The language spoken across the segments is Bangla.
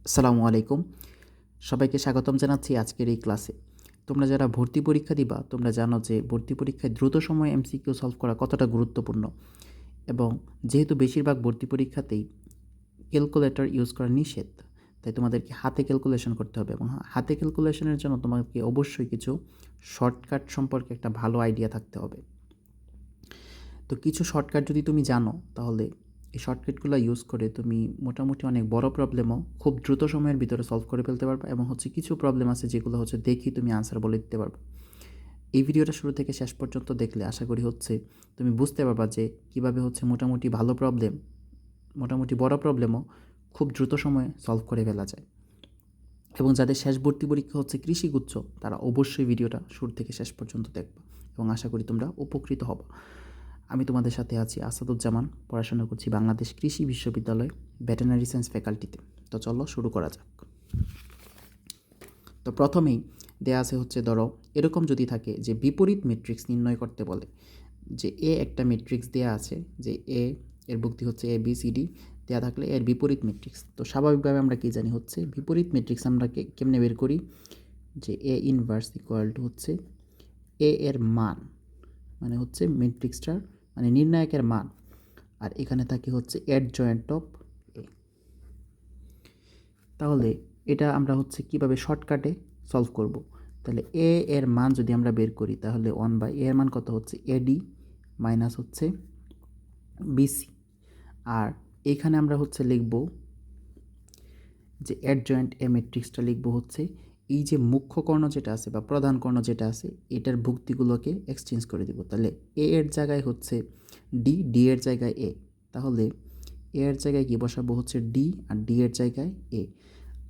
আসসালামু আলাইকুম। সবাইকে স্বাগতম জানাচ্ছি আজকের এই ক্লাসে। তোমরা যারা ভর্তি পরীক্ষা দিবা, তোমরা জানো যে ভর্তি পরীক্ষায় দ্রুত সময়ে এমসিকিউ সলভ করা কতটা গুরুত্বপূর্ণ এবং যেহেতু বেশিরভাগ ভর্তি পরীক্ষাতেই ক্যালকুলেটর ইউজ করা নিষেধ, তাই তোমাদেরকে হাতে ক্যালকুলেশন করতে হবে এবং হাতে ক্যালকুলেশনের জন্য তোমাকে অবশ্যই কিছু শর্টকাট সম্পর্কে একটা ভালো আইডিয়া থাকতে হবে। তো কিছু শর্টকাট যদি তুমি জানো, তাহলে এই শর্টকাটগুলো ইউজ করে তুমি মোটামুটি অনেক বড় প্রবলেমও খুব দ্রুত সময়ের ভিতরে সলভ করে ফেলতে পারবে এবং কিছু প্রবলেম আছে যেগুলো দেখি তুমি আনসার বলে দিতে পারবে। এই ভিডিওটা শুরু থেকে শেষ পর্যন্ত দেখলে আশা করি তুমি বুঝতে পারবা যে কীভাবে মোটামুটি ভালো প্রবলেম, মোটামুটি বড় প্রবলেমও খুব দ্রুত সময়ে সলভ করে ফেলা যায়। এবং যাদের শেষ ভর্তি পরীক্ষা কৃষিগুচ্ছ, তারা অবশ্যই ভিডিওটা শুরু থেকে শেষ পর্যন্ত দেখবা এবং আশা করি তোমরা উপকৃত হবা। আমি তোমাদের সাথে আছি আসাদুজ্জামান, পড়াশোনা করছি বাংলাদেশ কৃষি বিশ্ববিদ্যালয় ভেটেরিনারি সায়েন্স ফ্যাকাল্টিতে। তো চলো শুরু করা যাক। তো প্রথমেই দেয়া আছে ধরো এরকম যদি থাকে যে বিপরীত ম্যাট্রিক্স নির্ণয় করতে বলে, যে এ একটা ম্যাট্রিক্স দেয়া আছে, যে এ এর ভুক্তি এ বি সি ডি দেওয়া থাকলে এর বিপরীত ম্যাট্রিক্স। তো স্বাভাবিকভাবে আমরা কি জানি বিপরীত ম্যাট্রিক্স আমরা কেমনে বের করি, যে এ ইনভার্স ইকুয়াল টু এ এর মান, মানে ম্যাট্রিক্সটার মানে নির্ণায়কের মান, আর এখানে থাকে অ্যাডজয়েন্ট অফ এ। তাহলে এটা আমরা কিভাবে শর্টকাটে সলভ করব। তাহলে এ এর মান যদি আমরা বের করি, তাহলে 1/a এর মান কত এডি মাইনাস বিসি। আর এখানে আমরা লিখব যে অ্যাডজয়েন্ট এ ম্যাট্রিক্সটা লিখব এই যে মুখ্য কর্ণ যেটা আছে বা প্রধান কর্ণ যেটা আছে, এটার ভুক্তিগুলোকে এক্সচেঞ্জ করে দিব। তাহলে এ এর জায়গায় ডি, ডি এর জায়গায় এ। তাহলে এ এর জায়গায় কি বসাবো ডি, আর ডি এর জায়গায় এ।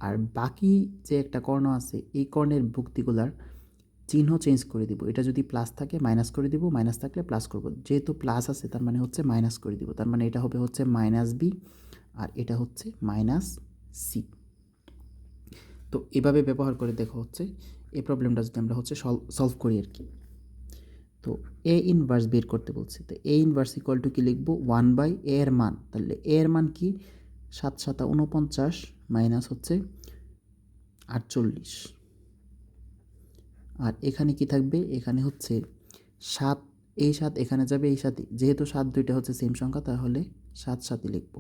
আর বাকি যে একটা কর্ণ আছে, এই কর্ণের ভুক্তিগুলার চিহ্ন চেঞ্জ করে দিব। এটা যদি প্লাস থাকে মাইনাস করে দিব, মাইনাস থাকলে প্লাস করব। যেহেতু প্লাস আছে তার মানে মাইনাস করে দিব, তার মানে এটা হবে মাইনাস বি, আর এটা মাইনাস সি। তো এভাবে ব্যবহার করে দেখো এই প্রবলেমটা যদি আমরা সলভ করি আর কি। তো এ ইনভার্স বের করতে বলছে, তো এ ইনভার্স ইকুয়াল টু কি লিখবো 1/a এর মান। তাহলে এ এর মান কি 7 × 7 = 49 মাইনাস 48। আর এখানে কি থাকবে, এখানে 7, এই 7 এখানে যাবে, এই 7, যেহেতু 7 দুইটা সেম সংখ্যা, তাহলে 7 7ই লিখবো।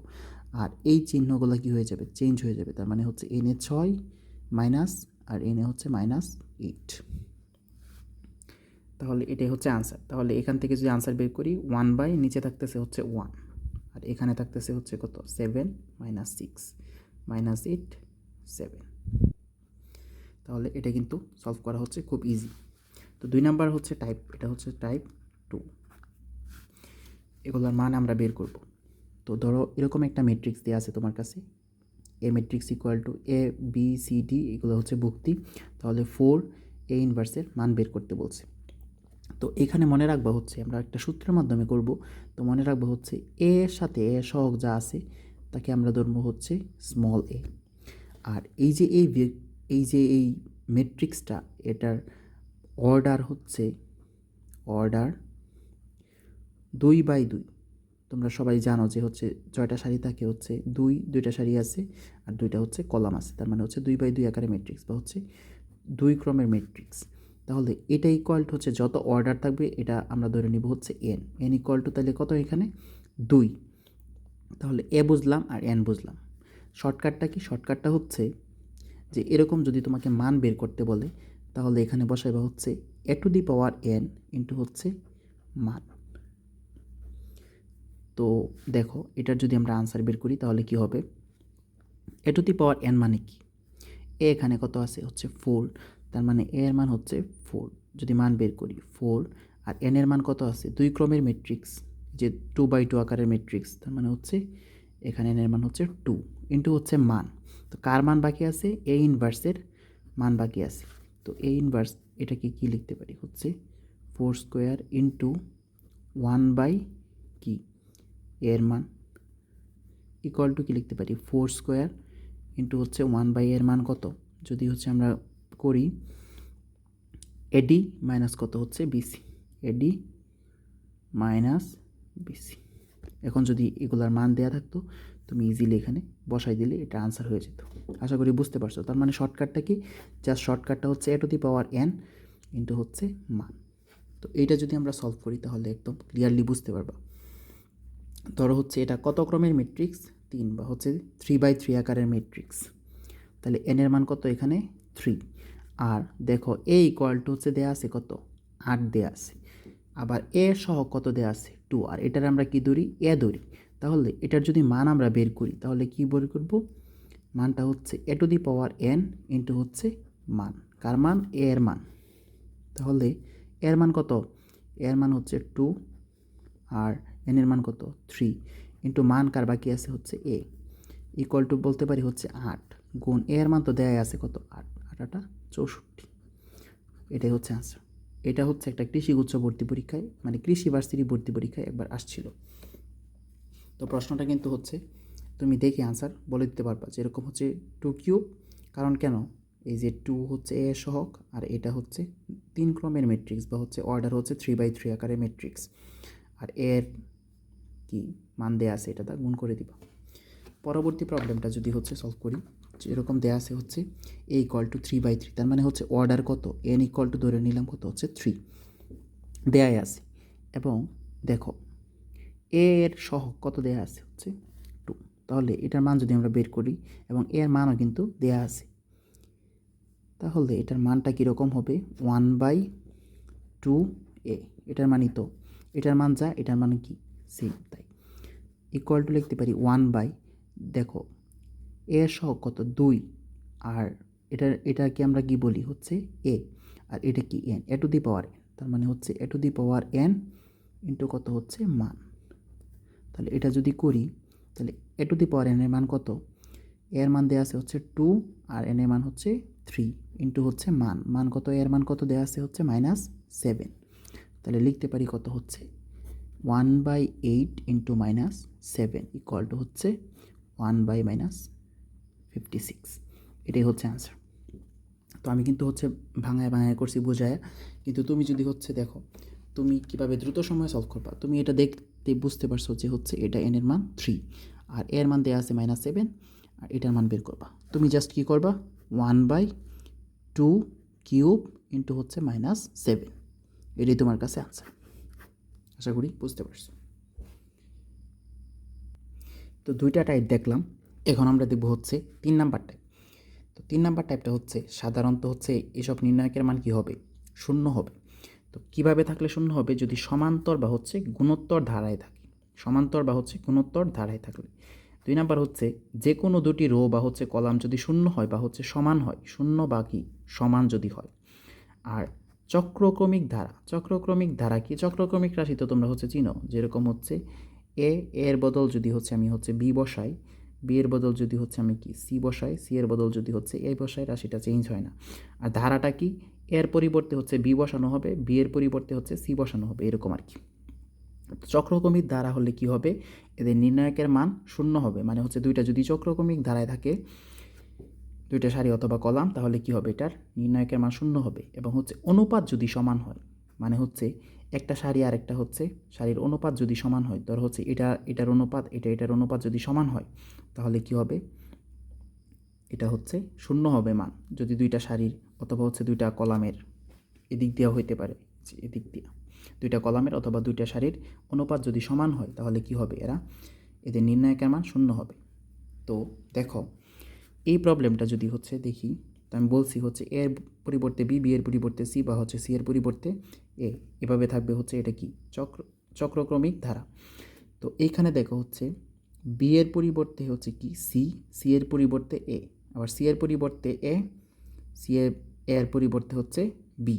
আর এই চিহ্নগুলো কি হয়ে যাবে, চেঞ্জ হয়ে যাবে। তার মানে এনে 6 মাইনাস, আর এনে -8। তাহলে এটাই আনসার। তাহলে এখান থেকে যদি আনসার বের করি, 1/, নিচে থাকতেছে 1, আর এখানে থাকতেছে কত 7 - 6 - 8 7। তাহলে এটা কিন্তু সলভ করা খুব ইজি। তো 2 নাম্বার টাইপ, এটা টাইপ 2। এগুলোর মান আমরা বের করব। তো ধরো এরকম একটা ম্যাট্রিক্স দেওয়া আছে তোমার কাছে, A matrix equal to A B C D, এগুলো ভুক্তি। তাহলে 4 এ ইনভার্সের মান বের করতে বলছে। তো এখানে মনে রাখবা আমরা একটা সূত্রের মাধ্যমে করব। তো মনে রাখবা এ এর সাথে এ সহগ যা আছে তাকে আমরা ধরবো স্মল এ। আর এই যে এই ম্যাট্রিক্সটা, এটার অর্ডার অর্ডার 2/2। তোমরা সবাই জানো যে 6টা সারি থাকে, 2টা সারি আছে, আর 2টা কলাম আছে। তার মানে 2/2 আকারে ম্যাট্রিক্স বা 2 ক্রমের ম্যাট্রিক্স। তাহলে এটা ইকুয়াল টু যত অর্ডার থাকবে এটা আমরা ধরে নিব এন ইকুয়াল টু, তাহলে কত এখানে 2। তাহলে এ বুঝলাম আর এন বুঝলাম। শর্টকাটটা কি, শর্টকাটটা যে এরকম যদি তোমাকে মান বের করতে বলে, তাহলে এখানে বসাইবা a to the power n into মান। তো দেখো এটার যদি আমরা আনসার বের করি, তাহলে কি হবে, a to the power n মানে কি, এ এখানে কত আছে 4, তার মানে এ এর মান 4। যদি মান বের করি 4, আর n এর মান কত আছে 2 ক্রমের ম্যাট্রিক্স, যে 2/2 আকারের ম্যাট্রিক্স, তার মানে এখানে n এর মান 2 ইন্টু মান। তো কার মান বাকি আছে, এ ইনভার্সের মান বাকি আছে। তো এ ইনভার্স এটাকে কি লিখতে পারি 4² ইন্টু 1/ কি এর মান ইকুয়াল টু কি লিখতে পারি 4² ইন্টু 1/, এর মান কত, যদি আমরা করি এডি মাইনাস কত বিসি, এডি মাইনাস বিসি। এখন যদি এগুলার মান দেওয়া থাকতো তুমি ইজিলি এখানে বসাই দিলে এটা আনসার হয়ে যেত। আশা করি বুঝতে পারছো। তার মানে শর্টকাটটা কি, জাস্ট শর্টকাটটা হচ্ছে a to the power n into হচ্ছে মান। তো এইটা যদি আমরা সলভ করি তাহলে একদম ক্লিয়ারলি বুঝতে পারবা। ধরো হচ্ছে এটা কত ক্রমের ম্যাট্রিক্স, 3 বা হচ্ছে 3/3 আকারের ম্যাট্রিক্স। তাহলে n এর মান কত এখানে 3। আর দেখো a ইকুয়াল টু হচ্ছে দেয়া আছে কত 8 দেয়া আছে, আবার a সহ কত দেয়া আছে 2, আর এটার আমরা কি ধরি a ধরি। তাহলে এটার যদি মান আমরা বের করি তাহলে কি বের করব, মানটা হচ্ছে a to the power n into হচ্ছে মান, কার মান a এর মান। তাহলে এর মান কত, এর মান হচ্ছে 2 আর n এর মান কত 3 ইন্টু মান কার বাকি আছে হচ্ছে a ইকুয়াল টু বলতে পারি হচ্ছে 8 গুণ a এর মান তো দেয়া আছে কত 8, 8 64। এটাই হচ্ছে আনসার। এটা হচ্ছে একটা কৃষি গুচ্ছ ভর্তি পরীক্ষায়, মানে কৃষি ভার্সিটি ভর্তি পরীক্ষায় একবার আসছিল। তো প্রশ্নটা কিন্তু হচ্ছে তুমি দেখে আনসার বলে দিতে পারবা, যেরকম হচ্ছে 2 কিউব, কারণ কেন এই যে 2 হচ্ছে a সহগ আর এটা হচ্ছে 3 ক্রমের ম্যাট্রিক্স বা হচ্ছে অর্ডার হচ্ছে 3/3 আকারের ম্যাট্রিক্স, আর এর কি মান দেয়া আছে এটা তা গুণ করে দিবা। পরবর্তী প্রবলেমটা যদি হচ্ছে সলভ করি, যেরকম দেয়া আছে হচ্ছে a ইকুয়াল টু 3/3, তার মানে হচ্ছে অর্ডার কত n ইকুয়াল টু ধরে নিলাম কত হচ্ছে 3 দেয়াই আছে, এবং দেখো a এর সহগ কত দেয়া আছে হচ্ছে 2। তাহলে এটার মান যদি আমরা বের করি এবং এর মানও কিন্তু দেয়া আছে, তাহলে এটার মানটা কীরকম হবে 1/2a। এটার মানই তো, এটার মান যা এটার মান কি সেম, তাই ইকুয়াল টু লিখতে পারি 1 বাই, দেখো এর সহগ কত 2, আর এটাকে আমরা কি বলি হচ্ছে a, আর এটা কি n, a to the power n, তার মানে হচ্ছে a to the power n into কত হচ্ছে মান। তাহলে এটা যদি করি তাহলে a to the power n এর মান কত, এর মান দেওয়া আছে হচ্ছে 2 আর n এর মান হচ্ছে 3 ইন্টু হচ্ছে মান কত, এর মান কত দেওয়া আছে হচ্ছে -7। তাহলে লিখতে পারি কত হচ্ছে 1/8 ইন্টু -7 ইকুয়াল টু হচ্ছে 1/-56। এটাই হচ্ছে আনসার। তো আমি কিন্তু হচ্ছে ভাঙায় করছি বোঝায়, কিন্তু তুমি যদি হচ্ছে দেখো তুমি কিভাবে দ্রুত সময়ে সলভ করবা, তুমি এটা দেখতে বুঝতে পারছো যে হচ্ছে এটা n এর মান 3 আর এর মান দেওয়া আছে -7, আর এটার মান বের করবা। তুমি জাস্ট কি করবা 1/2 কিউব ইন্টু হচ্ছে -7, এটাই তোমার কাছে আনসার। আশা করি বুঝতে পারছো। তো দুইটা টাইপ দেখলাম, এখন আমরা দেখব হচ্ছে 3 নাম্বার টাইপ। তো 3 নাম্বার টাইপটা হচ্ছে সাধারণত হচ্ছে এসব নির্ণায়কের মান কী হবে, শূন্য হবে। তো কিভাবে থাকলে শূন্য হবে, যদি সমান্তর বা হচ্ছে গুণোত্তর ধারায় থাকে, সমান্তর বা হচ্ছে গুণোত্তর ধারায় থাকলে। 2 নাম্বার হচ্ছে যে কোনো দুটি রো বা হচ্ছে কলাম যদি শূন্য হয় বা হচ্ছে সমান হয়, শূন্য বা কি সমান যদি হয়। আর চক্রক্রমিক ধারা কি, চক্রক্রমিক রাশি তো তোমরা হচ্ছে চিনো, যেরকম হচ্ছে এর বদল যদি হচ্ছে আমি হচ্ছে বি বসাই, বি এর বদল যদি হচ্ছে আমি কি সি বসাই, সি এর বদল যদি হচ্ছে এ বসাই, রাশিটা চেঞ্জ হয় না। আর ধারাটা কি, এর পরিবর্তে হচ্ছে বি বসানো হবে, বি এর পরিবর্তে হচ্ছে সি বসানো হবে, এরকম আর কি। চক্রক্রমিক ধারা হলে কি হবে, এদের নির্ণায়কের মান শূন্য হবে, মানে হচ্ছে দুইটা যদি চক্রক্রমিক ধারায় থাকে, দুইটা সারি অথবা কলাম, তাহলে কি হবে এটার নির্ণায়কের মান শূন্য হবে। এবং হচ্ছে অনুপাত যদি সমান হয়, মানে হচ্ছে একটা সারি আর একটা হচ্ছে সারির অনুপাত যদি সমান হয়, ধর হচ্ছে এটার অনুপাত এটার অনুপাত যদি সমান হয়, তাহলে কি হবে, এটা হচ্ছে শূন্য হবে মান, যদি দুইটা সারির অথবা হচ্ছে দুইটা কলামের, এদিক দিয়েও হইতে পারে, এদিক দিয়ে দুইটা কলামের অথবা দুইটা সারির অনুপাত যদি সমান হয়, তাহলে কি হবে, এদের নির্ণায়কের মান শূন্য হবে। তো দেখো এই প্রবলেমটা যদি হচ্ছে দেখি, তো আমি বলছি হচ্ছে এর পরিবর্তে বি, বি এর পরিবর্তে সি, বা হচ্ছে সি এর পরিবর্তে এ, এভাবে থাকবে হচ্ছে এটা কি চক্রক্রমিক ধারা। তো এইখানে দেখো হচ্ছে বি এর পরিবর্তে হচ্ছে কি সি, সি এর পরিবর্তে এ, আবার সি এর পরিবর্তে এ, সি এর পরিবর্তে হচ্ছে বি,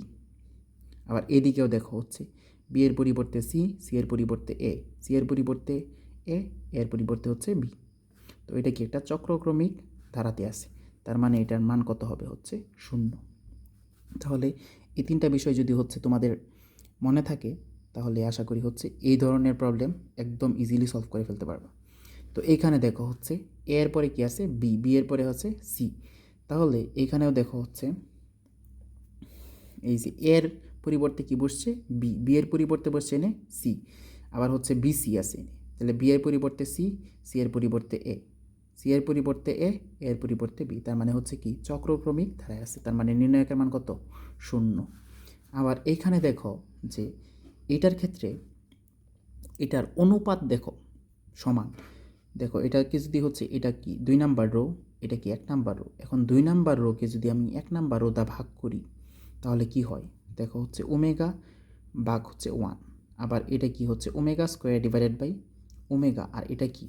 আবার এদিকেও দেখো হচ্ছে বি এর পরিবর্তে সি, সি এর পরিবর্তে এ, সি এর পরিবর্তে এ, এর পরিবর্তে হচ্ছে বি। তো এটা কি একটা চক্রক্রমিক ধারাতে আছে, তার মানে এটার মান কত হবে হচ্ছে শূন্য। তাহলে এই তিনটা বিষয় যদি হচ্ছে তোমাদের মনে থাকে, তাহলে আশা করি হচ্ছে এই ধরনের প্রবলেম একদম ইজিলি সলভ করে ফেলতে পারবা। তো এইখানে দেখো হচ্ছে এর পরে কি আছে বি, বি এর পরে হচ্ছে সি, তাহলে এইখানেও দেখো হচ্ছে এই যে এর পরিবর্তে কি বসছে বি, বি এর পরিবর্তে বসছে এনে সি, আবার হচ্ছে বি সি আছে এনে, তাহলে বি এর পরিবর্তে সি, সি এর পরিবর্তে এ, সি এর পরিবর্তে এ, এর পরিবর্তে বি, তার মানে হচ্ছে কি চক্রক্রমিক ধারায় আছে, তার মানে নির্ণায়কের মান কত 0। আবার এইখানে দেখো যে এটার ক্ষেত্রে এটার অনুপাত দেখো সমান, দেখো এটাকে যদি হচ্ছে এটা কি 2 নাম্বার রো, এটা কি 1 নাম্বার রো, এখন 2 নাম্বার রোকে যদি আমি 1 নাম্বার রো দা ভাগ করি তাহলে কি হয়, দেখো হচ্ছে ওমেগা ভাগ হচ্ছে 1, আবার এটা কি হচ্ছে omega square divided by omega, আর এটা কি,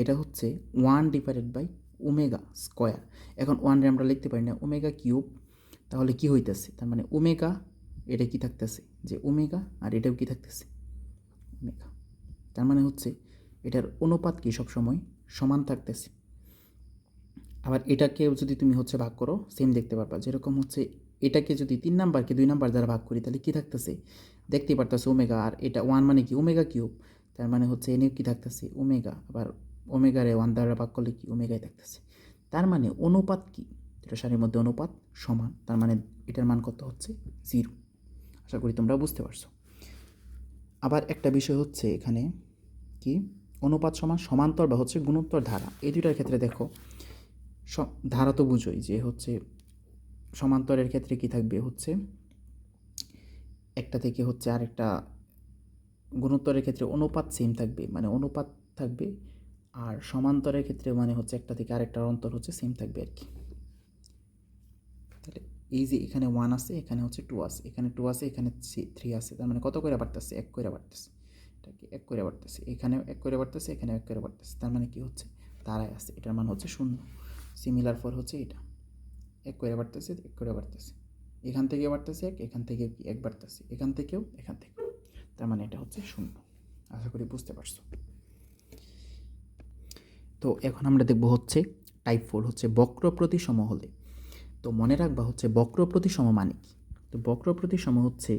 এটা হচ্ছে 1 ডিভাইডেড বাই ওমেগা স্কোয়ার। এখন 1 আমরা লিখতে পারি না, ওমেগা কিউব, তাহলে কি হইতেছে, তার মানে ওমেগা, এটা কি থাকতেছে যে ওমেগা, আর এটাও কি থাকতেছে ওমেগা, তার মানে হচ্ছে এটার অনুপাত কি সবসময় সমান থাকতেছে। আবার এটাকে যদি তুমি হচ্ছে ভাগ করো সেম দেখতে পারবা, যেরকম হচ্ছে এটাকে যদি 3 নাম্বারকে 2 নাম্বার দ্বারা ভাগ করি তাহলে কি থাকতেছে, দেখতেই পারতেছে ওমেগা, আর এটা 1 মানে কি ওমেগা কিউব, তার মানে হচ্ছে এনে কি থাকতেছে ওমেগা, আবার ওমেগারে 1 দ্বারা ভাগ করলে কি ওমেগাই থাকতেছে। তার মানে অনুপাত কি, এটা সারির মধ্যে অনুপাত সমান, তার মানে এটার মান কত হচ্ছে 0। আশা করি তোমরা বুঝতে পারছো। আবার একটা বিষয় হচ্ছে এখানে কি অনুপাত সমান সমান্তর বা হচ্ছে গুণোত্তর ধারা, এই দুইটার ক্ষেত্রে দেখো ধারা তো বুঝোই যে হচ্ছে সমান্তরের ক্ষেত্রে কি থাকবে হচ্ছে একটা থেকে হচ্ছে আরেকটা, গুণোত্তরের ক্ষেত্রে অনুপাত সেম থাকবে মানে অনুপাত থাকবে, আর সমান্তরের ক্ষেত্রে মানে হচ্ছে একটা থেকে আরেকটার অন্তর হচ্ছে সেম থাকবে আর কি। তাহলে এই যে এখানে 1 আছে, এখানে হচ্ছে 2 আছে, এখানে 2 আছে, এখানে 3 আছে, তার মানে কত করে বাড়তেছে 1 করে বাড়তেছে, এটাকে 1 করে বাড়তেছে, এখানেও 1 করে বাড়তেছে, এখানেও 1 করে বাড়তেছে, তার মানে কি হচ্ছে দাঁড়ায় আছে, এটার মান হচ্ছে 0। সিমিলার ফর হচ্ছে এটা 1 করে বাড়তেছে, 1 করে বাড়তেছে, এখান থেকে বাড়তেছে 1, এখান থেকে কি 1 বাড়তেছে, এখান থেকেও, এখান থেকেও, তার মানে এটা হচ্ছে 0। আশা করি বুঝতে পারছো। তো এখন আমরা দেখব হচ্ছে টাইপ 4 হচ্ছে বক্র প্রতিসম হলে। তো মনে রাখবা হচ্ছে বক্র প্রতিসম মানে কি, তো বক্র প্রতিসম হচ্ছে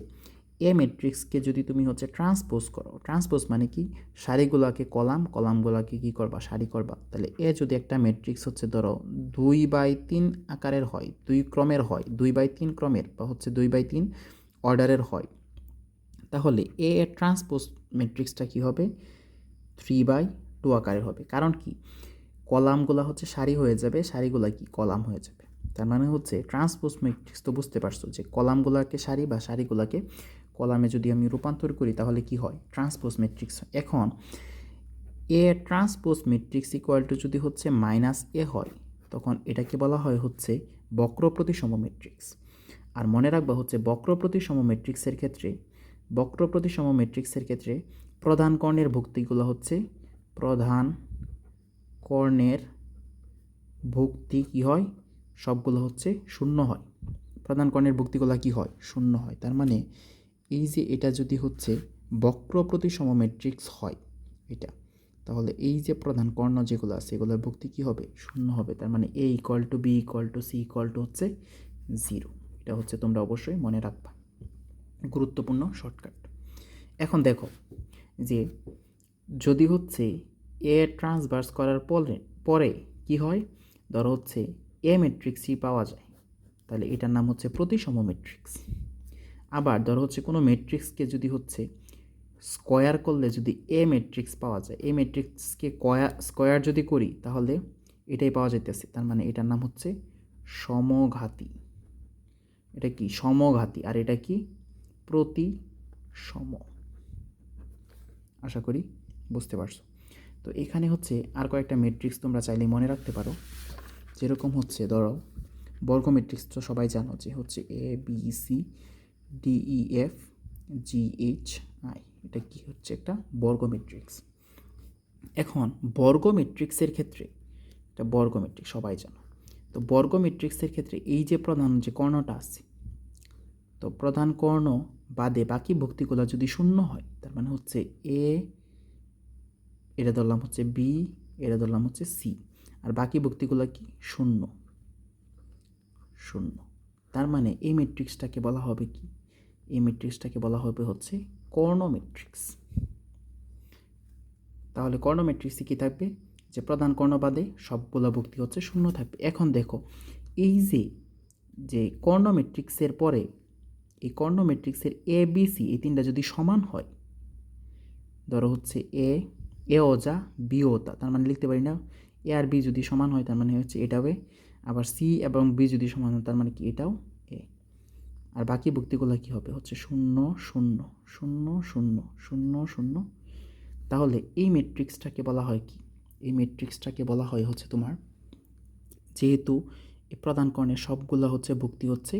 এ ম্যাট্রিক্সকে যদি তুমি হচ্ছে ট্রান্সপোজ করো, ট্রান্সপোজ মানে কি সারিগুলোকে কলাম, কলামগুলোকে কি করবা সারি করবা, তাহলে এ যদি একটা ম্যাট্রিক্স হচ্ছে ধরো 2/3 আকারের হয়, 2 ক্রমের হয়, 2/3 ক্রমের বা হচ্ছে 2/3 অর্ডারের হয়, তাহলে এ এর ট্রান্সপোজ ম্যাট্রিক্সটা কি হবে 3/2 আকারের হবে। কারণ কি কলামগুলো হচ্ছে সারি হয়ে যাবে, সারিগুলো কি কলাম হয়ে যাবে, তার মানে হচ্ছে ট্রান্সপোজ ম্যাট্রিক্স তো বুঝতে পারছো যে কলামগুলোকে সারি বা সারিগুলোকে কলামে যদি আমি রূপান্তর করি তাহলে কি হয় ট্রান্সপোজ ম্যাট্রিক্স। এখন এ ট্রান্সপোজ ম্যাট্রিক্স ইকুয়াল টু যদি হচ্ছে -a হয় তখন এটাকে বলা হয় হচ্ছে বক্র প্রতিসম ম্যাট্রিক্স। আর মনে রাখবা হচ্ছে বক্র প্রতিসম ম্যাট্রিক্সের ক্ষেত্রে, বক্র প্রতিসম ম্যাট্রিক্সের ক্ষেত্রে প্রধান কর্ণের ভুক্তিগুলো হচ্ছে প্রধান কর্ণের ভুক্তি কি হয় সবগুলো হচ্ছে 0 হয়, প্রধান কর্ণের ভুক্তিগুলো কি হয় 0 হয়। তার মানে এই যে এটা যদি হচ্ছে বক্র প্রতিসম ম্যাট্রিক্স হয় এটা, তাহলে এই যে প্রধান কর্ণ যেগুলো আছে এগুলোর ভুক্তি কি হবে 0 হবে, তার মানে a equal to b equal to c equal to হচ্ছে 0। এটা হচ্ছে তোমরা অবশ্যই মনে রাখবা, গুরুত্বপূর্ণ শর্টকাট। এখন দেখো যে যদি হচ্ছে এ ট্রান্সভার্স করার পরে কি হয়, ধরো হচ্ছে এ ম্যাট্রিক্সই পাওয়া যায়, তাহলে এটার নাম হচ্ছে প্রতিসম ম্যাট্রিক্স। আবার ধরো হচ্ছে কোনো ম্যাট্রিক্সকে যদি হচ্ছে স্কোয়ার করলে যদি এ ম্যাট্রিক্স পাওয়া যায়, এ ম্যাট্রিক্সকে স্কোয়ার যদি করি তাহলে এটাই পাওয়া যাইতেছে, তার মানে এটার নাম হচ্ছে সমঘাতী। এটা কি সমঘাতী, আর এটা কি প্রতিসম। আশা করি বুঝতে পারছো। তো এখানে হচ্ছে আর কয়েকটা ম্যাট্রিক্স তোমরা চাইলে মনে রাখতে পারো, যেরকম হচ্ছে ধরো বর্গ ম্যাট্রিক্স তো সবাই জানো যে হচ্ছে A B C D E F G H I, এটা কি হচ্ছে একটা বর্গ ম্যাট্রিক্স। এখন বর্গ ম্যাট্রিক্সের ক্ষেত্রে, এটা বর্গ ম্যাট্রিক্স সবাই জানো, তো বর্গ ম্যাট্রিক্সের ক্ষেত্রে এই যে প্রধান যে কর্ণটা আছে, তো প্রধান কর্ণ বাদে বাকি ভুক্তিগুলো যদি 0 হয় তার মানে হচ্ছে এ, এটা ধরলাম হচ্ছে বি, এটা ধরলাম হচ্ছে সি, আর বাকি ভুক্তিগুলো কি 0 0, তার মানে এই ম্যাট্রিক্সটাকে বলা হবে কি, এই ম্যাট্রিক্সটাকে বলা হবে হচ্ছে কর্ণ ম্যাট্রিক্স। তাহলে কর্ণ ম্যাট্রিক্সে কী থাকবে, যে প্রধান কর্ণ বাদে সবগুলো ভুক্তি হচ্ছে 0 থাকবে। এখন দেখো এই যে কর্ণ ম্যাট্রিক্সের পরে এই কর্ণ ম্যাট্রিক্সের এ বি সি এই তিনটা যদি সমান হয়, ধরো হচ্ছে এ এ ও যা বি ও তা, তার মানে লিখতে পারি না এ আর বি যদি সমান হয় তার মানে হচ্ছে এটা হবে, আবার সি এবং বি যদি সমান হয় তার মানে কি এটাও এ। আর বাকি ভুক্তিগুলো কী হবে হচ্ছে 0 0 0 0 0 0। তাহলে এই ম্যাট্রিক্সটাকে বলা হয় কি, এই ম্যাট্রিক্সটাকে বলা হয় হচ্ছে তোমার, যেহেতু এই প্রদান কর্ণের সবগুলো হচ্ছে ভুক্তি হচ্ছে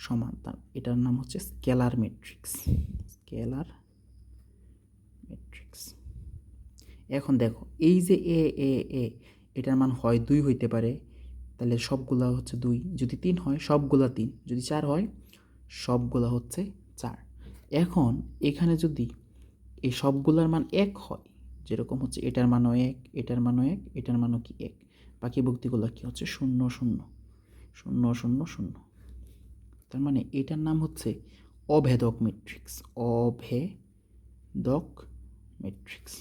সমান, তার এটার নাম হচ্ছে স্কেলার ম্যাট্রিক্স, স্কেলার ম্যাট্রিক্স। এখন দেখো এই যে এ এ এ এটার মান হয় 2 হইতে পারে, তাহলে সবগুলা হচ্ছে 2, যদি 3 হয় সবগুলা 3, যদি 4 হয় সবগুলা হচ্ছে 4। এখন এখানে যদি এই সবগুলার মান 1 হয়, যেরকম হচ্ছে এটার মানও 1, এটার মানও 1, এটার মানও কি 1, বাকি ভুক্তিগুলো কি হচ্ছে 0 0 0 0 0। তার মানে এটার নাম হচ্ছে অভেদক ম্যাট্রিক্স, অভেদক ম্যাট্রিক্স,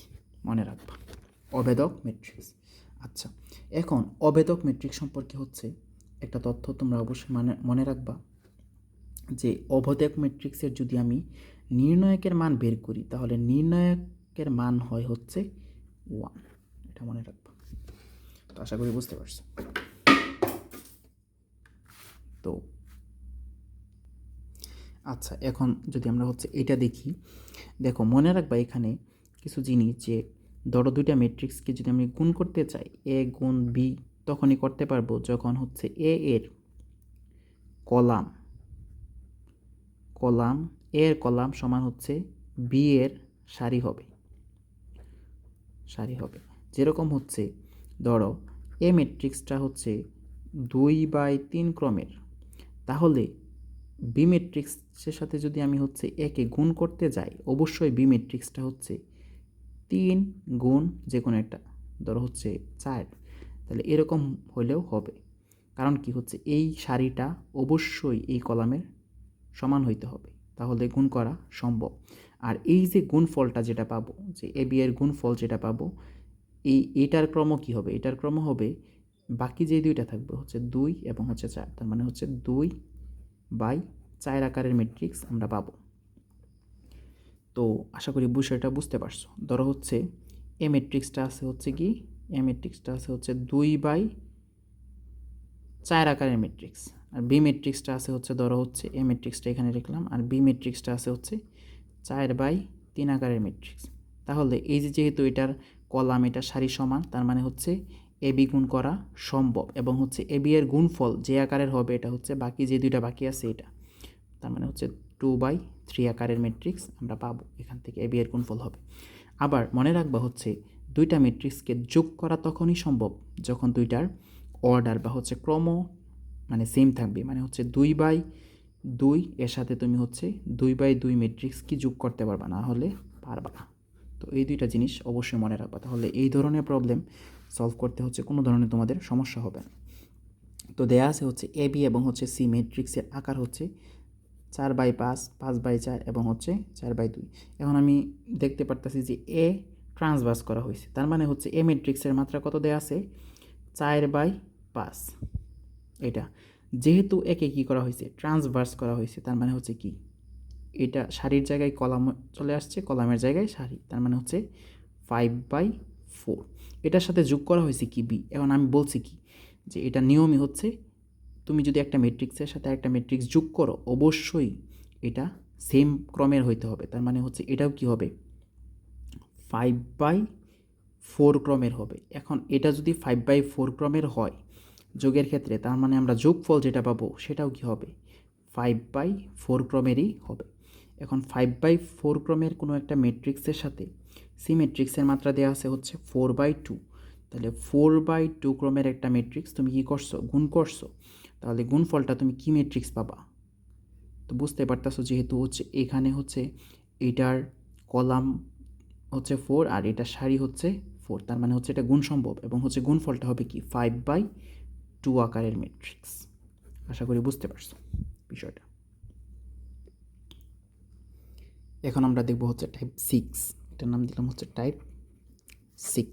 মনে রাখবা অভেদক ম্যাট্রিক্স। আচ্ছা, এখন অভেদক ম্যাট্রিক্স সম্পর্কে হচ্ছে একটা তথ্য তোমরা অবশ্যই মনে রাখবা, যে অভেদক ম্যাট্রিক্সের যদি আমি নির্ণায়কের মান বের করি তাহলে নির্ণায়কের মান হয় হচ্ছে 1, এটা মনে রাখবা। তো আশা করি বুঝতে পারছো। তো আচ্ছা, এখন যদি আমরা হচ্ছে এটা দেখি, দেখো মনে রাখবা এখানে কিছু জিনিস, যে ধরো দুইটা ম্যাট্রিক্সকে যদি আমি গুণ করতে চাই, এ গুণ বি তখনই করতে পারবো যখন হচ্ছে এ এর কলাম এর কলাম সমান হচ্ছে বি এর সারি হবে, যেরকম হচ্ছে ধরো এ ম্যাট্রিক্সটা হচ্ছে 2/3 ক্রমের, তাহলে বি ম্যাট্রিক্সের সাথে যদি আমি হচ্ছে একে গুণ করতে যাই, অবশ্যই বি ম্যাট্রিক্সটা হচ্ছে 3 গুণ যে কোনো একটা, ধরো হচ্ছে 4, তাহলে এরকম হলেও হবে। কারণ কি হচ্ছে এই সারিটা অবশ্যই এই কলামের সমান হইতে হবে, তাহলে গুণ করা সম্ভব। আর এই যে গুণফলটা যেটা পাবো, যে এ বি এর গুণফল যেটা পাবো, এটার ক্রম কি হবে, এটার ক্রম হবে বাকি যে দুইটা থাকবে হচ্ছে 2 এবং হচ্ছে 4, তার মানে হচ্ছে 2/4 আকারের ম্যাট্রিক্স আমরা পাবো। তো আশা করি বিষয়টা বুঝতে পারছো। ধরো হচ্ছে এ ম্যাট্রিক্সটা আছে হচ্ছে কি, এ ম্যাট্রিক্সটা আছে হচ্ছে 2/4 আকারের ম্যাট্রিক্স, আর বি ম্যাট্রিক্সটা আছে হচ্ছে, ধরো হচ্ছে এ ম্যাট্রিক্সটা এখানে রাখলাম, আর বি ম্যাট্রিক্সটা আছে হচ্ছে 4/3 আকারের ম্যাট্রিক্স। তাহলে এই যে যেহেতু এটার কলাম এটা সারি সমান, তার মানে হচ্ছে এ বি গুণ করা সম্ভব, এবং হচ্ছে এ বি এর গুণফল যে আকারের হবে এটা হচ্ছে বাকি যে দুইটা বাকি আছে এটা, তার মানে হচ্ছে 2/3 আকারের ম্যাট্রিক্স আমরা পাবো, এখান থেকে এ বি এর গুণফল হবে। আবার মনে রাখবা হচ্ছে দুইটা ম্যাট্রিক্সকে যোগ করা তখনই সম্ভব যখন দুইটার অর্ডার বা হচ্ছে ক্রম মানে সেম থাকবে, মানে হচ্ছে 2/2 এর সাথে তুমি হচ্ছে 2/2 ম্যাট্রিক্স কি যোগ করতে পারবা, না হলে পারবা না। তো এই দুইটা জিনিস অবশ্যই মনে রাখবা, তাহলে এই ধরনের প্রবলেম সলভ করতে হচ্ছে কোনো ধরনের তোমাদের সমস্যা হবে না। তো দেয়া আছে হচ্ছে এ বি এবং হচ্ছে সি ম্যাট্রিক্সের আকার হচ্ছে 4/5, 5/4 এবং হচ্ছে 4/2। এখন আমি দেখতে পারতেছি যে এ ট্রান্সভার্স করা হয়েছে, তার মানে হচ্ছে এ ম্যাট্রিক্সের মাত্রা কত দেওয়া আছে 4/5। এটা যেহেতু একে কী করা হয়েছে ট্রান্সভার্স করা হয়েছে, তার মানে হচ্ছে কি এটা সারির জায়গায় কলাম চলে আসছে, কলামের জায়গায় সারি, তার মানে হচ্ছে 5/4। এটার সাথে যোগ করা হয়েছে কি বি। এখন আমি বলছি কি যে এটা নিয়মই হচ্ছে তুমি যদি একটা ম্যাট্রিক্সের সাথে একটা ম্যাট্রিক্স যোগ করো অবশ্যই এটা সেম ক্রমের হইতে হবে, তার মানে হচ্ছে এটাও কি হবে 5/4 ক্রমের হবে। এখন এটা যদি 5/4 ক্রমের হয় যোগের ক্ষেত্রে, তার মানে আমরা যোগফল যেটা পাবো সেটাও কি হবে 5/4 ক্রমেরই হবে। এখন 5/4 ক্রমের কোনো একটা ম্যাট্রিক্সের সাথে সি ম্যাট্রিক্সের মাত্রা দেওয়া আছে হচ্ছে 4/2, তাহলে 4/2 ক্রমের একটা ম্যাট্রিক্স তুমি কী করছো গুণ করছো, তাহলে গুণফলটা তুমি কী ম্যাট্রিক্স পাবা। তো বুঝতে পারতেছো যেহেতু হচ্ছে এখানে হচ্ছে এটার কলাম হচ্ছে 4 আর এটার সারি হচ্ছে 4, তার মানে হচ্ছে এটা গুণ সম্ভব, এবং হচ্ছে গুণফলটা হবে কি 5/2 আকারের ম্যাট্রিক্স। আশা করি বুঝতে পারছো বিষয়টা। এখন আমরা দেখব হচ্ছে টাইপ 6, এটার নাম দিলাম হচ্ছে টাইপ 6।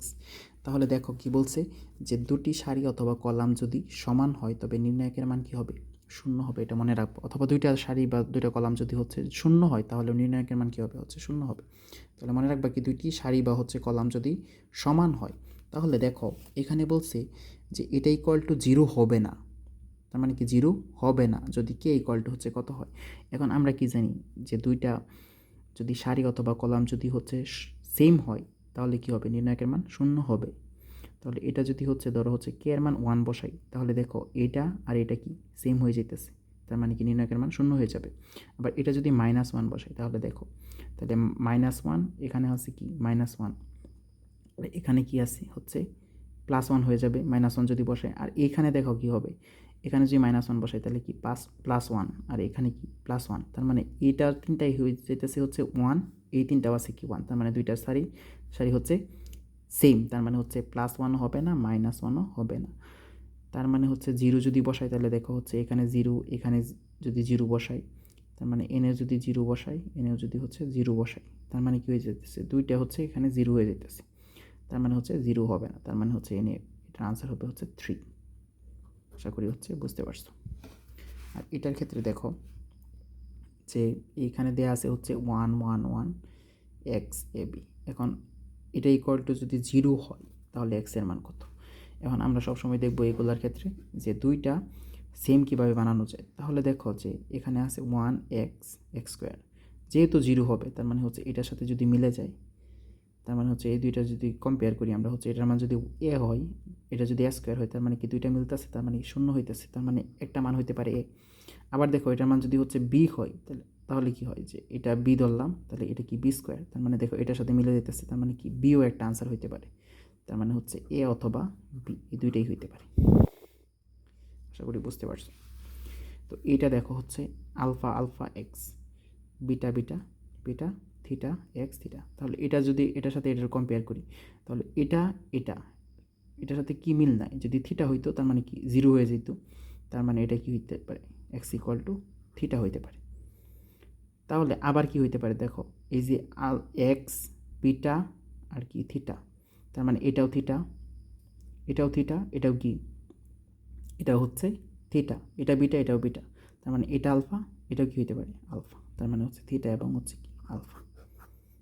তাহলে দেখো কি বলছে যে দুটি সারি অথবা কলাম যদি সমান হয় তবে নির্ণায়কের মান কি হবে শূন্য হবে, এটা মনে রাখবো। অথবা দুইটা সারি বা দুইটা কলাম যদি হচ্ছে শূন্য হয় তাহলে নির্ণায়কের মান কী হবে, হচ্ছে শূন্য হবে। তাহলে মনে রাখবা কি দুইটি সারি বা হচ্ছে কলাম যদি সমান হয় তাহলে দেখো এখানে বলছে যে এটা ইকুয়াল টু জিরো হবে না, তার মানে কি জিরো হবে না যদি কে ইকুয়াল টু হচ্ছে কত হয়। এখন আমরা কি জানি যে দুইটা যদি সারি অথবা কলাম যদি হচ্ছে সেম হয় তাহলে কি হবে, নির্ণায়কের মান শূন্য হবে। তাহলে এটা যদি হচ্ছে ধরো হচ্ছে কে এর মান 1 বসাই তাহলে দেখো এটা আর এটা কি সেম হয়ে যেতেছে, তার মানে কি নির্ণায়কের মান শূন্য হয়ে যাবে। আবার এটা যদি -1 বসাই তাহলে দেখো, তাহলে -1 এখানে আছে কি -1, এখানে কি আছে হচ্ছে +1 হয়ে যাবে -1 যদি বসাই। আর এখানে দেখো কি হবে, এখানে যদি -1 বসাই তাহলে কি +1, আর এখানে কি +1, তার মানে এইটার তিনটাই হয়ে যেতেছে হচ্ছে 1, এই তিনটাও আছে কি 1, তার মানে দুইটার সারি সারি হচ্ছে সেম, তার মানে হচ্ছে +1 হবে না -1ও হবে না। তার মানে হচ্ছে জিরো যদি বসাই তাহলে দেখো হচ্ছে এখানে জিরো, এখানে যদি জিরো বসাই তার মানে এনে যদি জিরো বসাই, এনেও যদি হচ্ছে জিরো বসাই তার মানে কি হয়ে যেতেছে, দুইটা হচ্ছে এখানে জিরো হয়ে যেতেছে, তার মানে হচ্ছে জিরো হবে না, তার মানে হচ্ছে এনে এটার আনসার হবে হচ্ছে 3। আশা করি হচ্ছে বুঝতে পারছো। আর এটার ক্ষেত্রে দেখো যে এইখানে দেওয়া আছে হচ্ছে 1 1 1 এক্স এ বি। এখন এটা ইকুয়াল টু যদি জিরো হয় তাহলে এক্স এর মান কত। এখন আমরা সবসময় দেখবো এগুলোর ক্ষেত্রে যে দুইটা সেম কীভাবে বানানো যায়। তাহলে দেখো যে এখানে আছে 1x যেহেতু জিরো হবে তার মানে হচ্ছে এটার সাথে যদি মিলে যায় তার মানে হচ্ছে এই দুইটা যদি কম্পেয়ার করি আমরা, হচ্ছে এটার মান যদি এ হয়, এটা যদি স্কোয়ার হয় তার মানে কি দুইটা মিলতেছে, তার মানে শূন্য হইতেছে, তার মানে একটা মান হইতে পারে এ। আবার দেখো এটার মান যদি হচ্ছে বি হয় তাহলে কি হয় যে এটা বি ধরলাম তাহলে এটা কি বি স্কোয়ার, তার মানে দেখো এটার সাথে মিলে যেতেছে, তার মানে কি বিও একটা আনসার হইতে পারে, তার মানে হচ্ছে এ অথবা বি, এই দুইটাই হইতে পারে। আশা করি বুঝতে পারছো। তো এটা দেখো হচ্ছে alpha alpha x, beta beta beta theta x theta. তাহলে এটা যদি এটার সাথে এটার কম্পেয়ার করি তাহলে এটা এটা এটার সাথে কি মিল নাই, যদি থিটা হইতো তার মানে কি জিরো হয়ে যেত, তার মানে এটা কি হইতে পারে এক্স ইকুয়াল টু থিটা হইতে পারে। তাহলে আবার কি হইতে পারে দেখো, এই যে এক্স বিটা আর কি থিটা, তার মানে এটাও থিটা এটাও থিটা এটাও কি এটা হচ্ছে থিটা, এটা বিটা এটাও বিটা, তার মানে এটা আলফা এটাও কি হইতে পারে আলফা, তার মানে হচ্ছে থিটা এবং হচ্ছে কি আলফা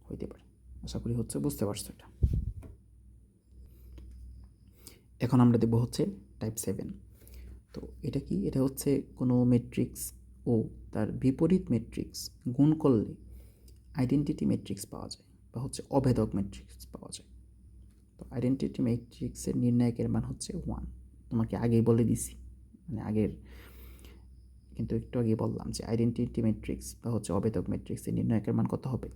হইতে পারে। আশা করি হচ্ছে বুঝতে পারছো এটা। এখন আমরা দেখব হচ্ছে টাইপ 7। তো এটা কি, এটা হচ্ছে কোনো ম্যাট্রিক্স ও তার বিপরীত ম্যাট্রিক্স গুণ করলে আইডেন্টিটি ম্যাট্রিক্স পাওয়া যায় বা হচ্ছে অভেদক ম্যাট্রিক্স পাওয়া যায়। তো আইডেন্টিটি ম্যাট্রিক্সের নির্ণায়কের মান হচ্ছে 1, তোমাকে আগেই বলে দিছি, মানে আগের কিন্তু একটু আগে বললাম যে আইডেন্টিটি ম্যাট্রিক্স বা হচ্ছে অভেদক ম্যাট্রিক্সের নির্ণায়কের মান কত হবে,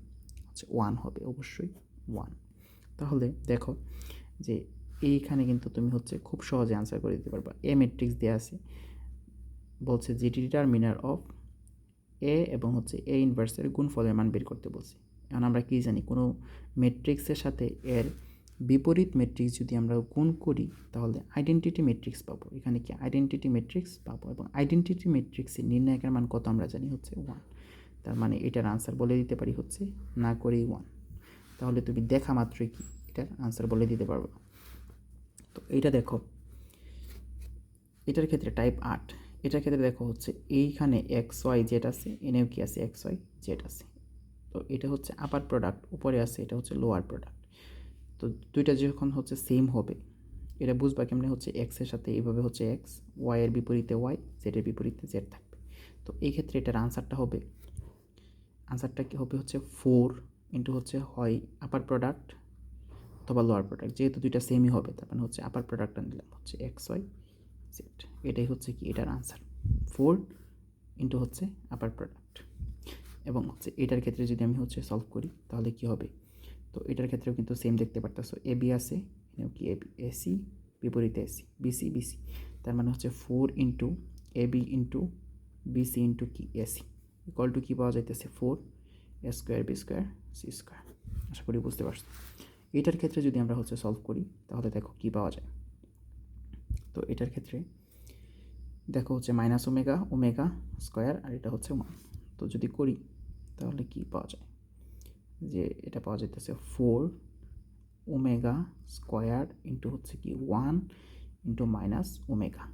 হচ্ছে 1 হবে, অবশ্যই 1। তাহলে দেখো যে এইখানে কিন্তু তুমি হচ্ছে খুব সহজে আনসার করে দিতে পারবা। এ ম্যাট্রিক্স দেওয়া আছে, বলছে যে ডিটারমিনার অফ এ এবং হচ্ছে এ ইনভার্সের গুণফলের মান বের করতে বলছি। এখন আমরা কি জানি, কোনো ম্যাট্রিক্সের সাথে এর বিপরীত ম্যাট্রিক্স যদি আমরা গুণ করি তাহলে আইডেন্টিটি ম্যাট্রিক্স পাবো। এখানে কি আইডেন্টিটি ম্যাট্রিক্স পাবো, এবং আইডেন্টিটি ম্যাট্রিক্সের নির্ণায়কের মান কত আমরা জানি হচ্ছে 1, তার মানে এটার আনসার বলে দিতে পারি হচ্ছে না করেই 1। তাহলে তুমি দেখা মাত্রই কি এটার আনসার বলে দিতে পারবো। তো এইটা দেখো, এটার ক্ষেত্রে টাইপ 8, এটার ক্ষেত্রে দেখো হচ্ছে এইখানে এক্স ওয়াই জেড আছে, এনেও কি আছে এক্স ওয়াই জেড আছে। তো এটা হচ্ছে আপার প্রোডাক্ট, উপরে আছে এটা হচ্ছে লোয়ার প্রোডাক্ট। তো দুইটা যখন হচ্ছে সেম হবে এটা বুঝবা কেমনে, হচ্ছে এক্সের সাথে এইভাবে হচ্ছে এক্স, ওয়াইয়ের বিপরীতে ওয়াই, জেডের বিপরীতে জেড থাকবে। তো এই ক্ষেত্রে এটার আনসারটা হবে, আনসারটা কি হবে হচ্ছে 4 ইন্টু হচ্ছে হয় আপার প্রোডাক্ট অথবা লোয়ার প্রোডাক্ট, যেহেতু দুইটা সেমই হবে তার মানে হচ্ছে আপার প্রোডাক্টটা নিলাম হচ্ছে এক্স ওয়াই জেড। এটাই হচ্ছে কি এটার আনসার, 4 ইন্টু হচ্ছে আপার প্রোডাক্ট। এবং হচ্ছে এটার ক্ষেত্রে যদি আমি হচ্ছে সলভ করি তাহলে কি হবে, তো এটার ক্ষেত্রেও কিন্তু সেম দেখতে পারতেছো, এ বি আছে, এখানেও কি এ বি, এসি বিপরীতে এসি, বিসি বিসি, তার মানে হচ্ছে 4 into A B into BC into কি এসি ইকুয়াল টু কী পাওয়া যাইতেছে 4 A square B square C square. আশা করি বুঝতে পারছো। এটার ক্ষেত্রে যদি আমরা হচ্ছে সলভ করি তাহলে দেখো কী পাওয়া যায়। তো এটার ক্ষেত্রে দেখো হচ্ছে মাইনাস ওমেগা ওমেগা স্কোয়ার আর এটা হচ্ছে 1। তো যদি করি তাহলে কি পাওয়া যায়, যে এটা পাওয়া যাইতেছে 4 ওমেগা স্কোয়ার ইন্টু হচ্ছে কি 1 ইন্টু মাইনাস ওমেগা।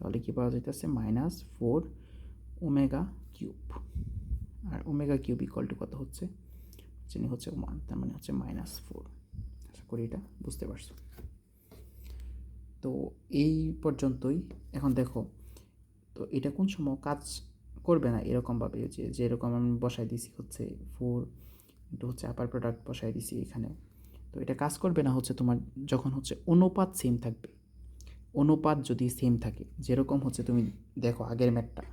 তাহলে কী পাওয়া যাইতেছে -4 ওমেগা কিউব। আর ওমেগা কিউব ইকুয়াল টু কত হচ্ছে, চিনি হচ্ছে 1, তার মানে হচ্ছে -4। আশা করি এটা বুঝতে পারছো। তো এই পর্যন্তই। এখন দেখো তো এটা কোন সময় কাজ করবে না এরকমভাবে, যে যেরকম আমি বসাই দিছি হচ্ছে 4 ইন্টু হচ্ছে আপার প্রোডাক্ট বসাই দিছি এখানে। তো এটা কাজ করবে না হচ্ছে তোমার যখন হচ্ছে অনুপাত সেম থাকবে। অনুপাত যদি সেম থাকে, যেরকম হচ্ছে তুমি দেখো আগের ম্যাথটা,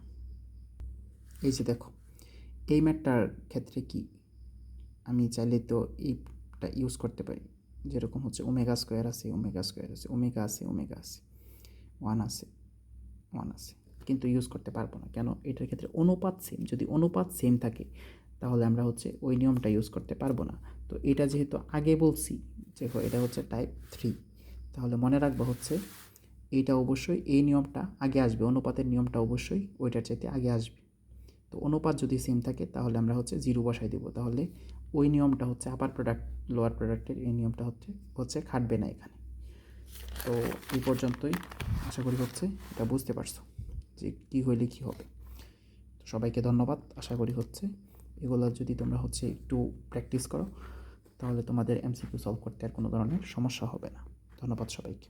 এই যে দেখো এই ম্যাথটার ক্ষেত্রে কি আমি চাইলে তো এইটা ইউজ করতে পারি, যেরকম হচ্ছে ওমেগা স্কোয়ার আছে, ওমেগা স্কোয়ার আছে, ওমেগা আছে, ওমেগা আছে, 1 আছে, 1 আছে, কিন্তু ইউজ করতে পারবো না। কেন? এটার ক্ষেত্রে অনুপাত সেম। যদি অনুপাত সেম থাকে তাহলে আমরা হচ্ছে ওই নিয়মটা ইউজ করতে পারবো না। তো এটা যেহেতু আগে বলছি যে এটা হচ্ছে টাইপ 3, তাহলে মনে রাখবো হচ্ছে এইটা অবশ্যই এই নিয়মটা আগে আসবে, অনুপাতের নিয়মটা অবশ্যই ওইটার চাইতে আগে আসবে। তো অনুপাত যদি সেম থাকে তাহলে আমরা হচ্ছে 0 বসাই দেবো, তাহলে ওই নিয়মটা হচ্ছে আপার প্রোডাক্ট লোয়ার প্রোডাক্টের এই নিয়মটা হচ্ছে খাটবে না এখানে। তো এই পর্যন্তই, আশা করি হচ্ছে এটা বুঝতে পারছো যে কী হইলে কী হবে। তো সবাইকে ধন্যবাদ। আশা করি হচ্ছে এগুলো যদি তোমরা হচ্ছে একটু প্র্যাকটিস করো তাহলে তোমাদের এমসিকিউ সলভ করতে আর কোনো ধরনের সমস্যা হবে না। ধন্যবাদ সবাইকে।